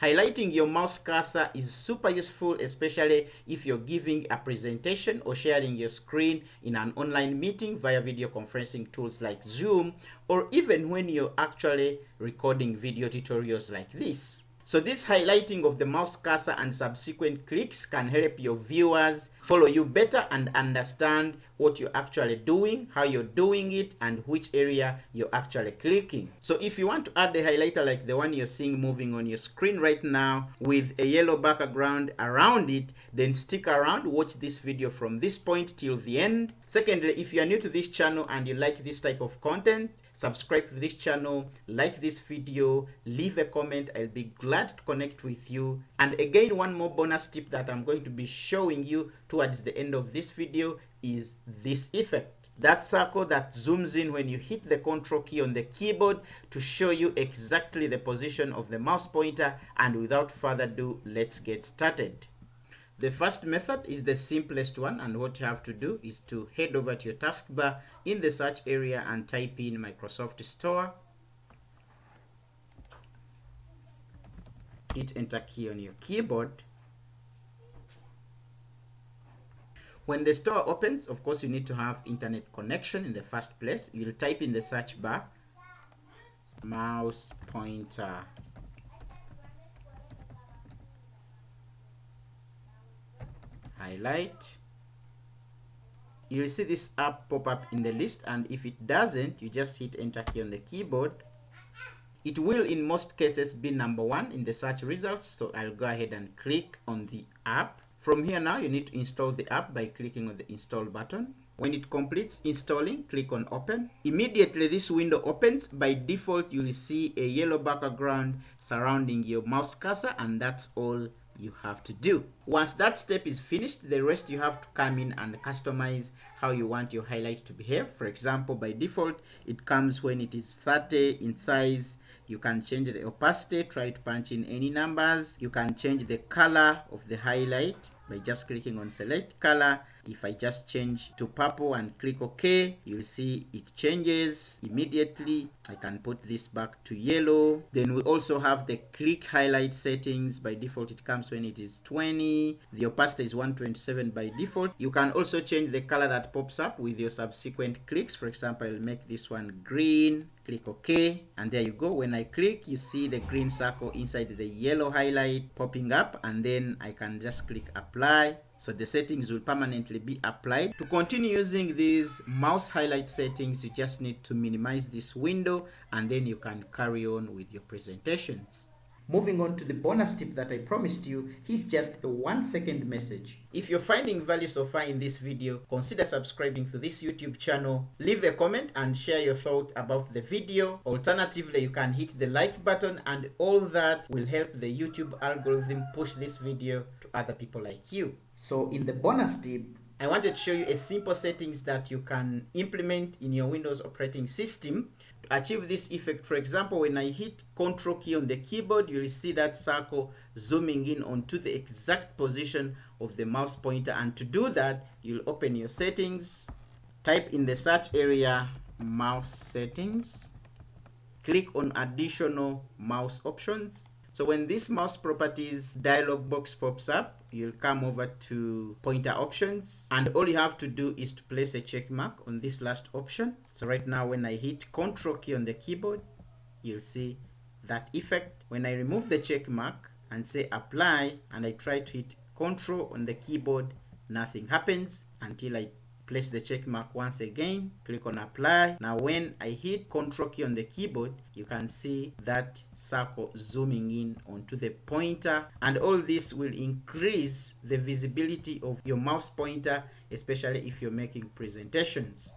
Highlighting your mouse cursor is super useful, especially if you're giving a presentation or sharing your screen in an online meeting via video conferencing tools like Zoom, or even when you're actually recording video tutorials like this. So this highlighting of the mouse cursor and subsequent clicks can help your viewers follow you better and understand what you're actually doing, how you're doing it, and which area you're actually clicking. So if you want to add a highlighter like the one you're seeing moving on your screen right now with a yellow background around it, then stick around, watch this video from this point till the end. Secondly, if you are new to this channel and you like this type of content, subscribe to this channel, like this video, leave a comment. I'll be glad to connect with you. And again, one more bonus tip that I'm going to be showing you towards the end of this video is this effect. That circle that zooms in when you hit the Ctr key on the keyboard to show you exactly the position of the mouse pointer. And without further ado, let's get started. The first method is the simplest one, and what you have to do is to head over to your taskbar in the search area and type in Microsoft Store. Hit Enter key on your keyboard. When the store opens, of course, you need to have internet connection in the first place. You'll type in the search bar mouse pointer. Highlight. You'll see this app pop up in the list, and if it doesn't, you just hit Enter key on the keyboard. It will in most cases be number 1 in the search results, so I'll go ahead and click on the app. From here now, you need to install the app by clicking on the install button. When it completes installing, click on open. Immediately this window opens. By default, you will see a yellow background surrounding your mouse cursor, and that's all you have to do. Once that step is finished, the rest you have to come in and customize how you want your highlight to behave. For example, by default, it comes when it is 30 in size. You can change the opacity, try to punch in any numbers. You can change the color of the highlight by just clicking on select color. If I just change to purple and click OK, you'll see it changes immediately. I can put this back to yellow. Then we also have the click highlight settings. By default, it comes when it is 20. The opacity is 127 by default. You can also change the color that pops up with your subsequent clicks. For example, I'll make this one green. Click OK, and there you go. When I click, you see the green circle inside the yellow highlight popping up, and then I can just click apply. So the settings will permanently be applied. To continue using these mouse highlight settings, you just need to minimize this window, and then you can carry on with your presentations. Moving on to the bonus tip that I promised you, here's just a 1-second message. If you're finding value so far in this video, consider subscribing to this YouTube channel, leave a comment and share your thought about the video. Alternatively, you can hit the like button, and all that will help the YouTube algorithm push this video to other people like you. So in the bonus tip, I wanted to show you a simple settings that you can implement in your Windows operating system to achieve this effect. For example, when I hit Ctrl key on the keyboard, you'll see that circle zooming in onto the exact position of the mouse pointer. And to do that, you'll open your settings, type in the search area mouse settings, click on additional mouse options. So when this mouse properties dialog box pops up, you'll come over to pointer options, and all you have to do is to place a check mark on this last option. So right now, when I hit Ctrl key on the keyboard, you'll see that effect. When I remove the check mark and say apply, and I try to hit Ctrl on the keyboard, nothing happens until I place the check mark once again, click on apply. Now when I hit Ctrl key on the keyboard, you can see that circle zooming in onto the pointer, and all this will increase the visibility of your mouse pointer, especially if you're making presentations.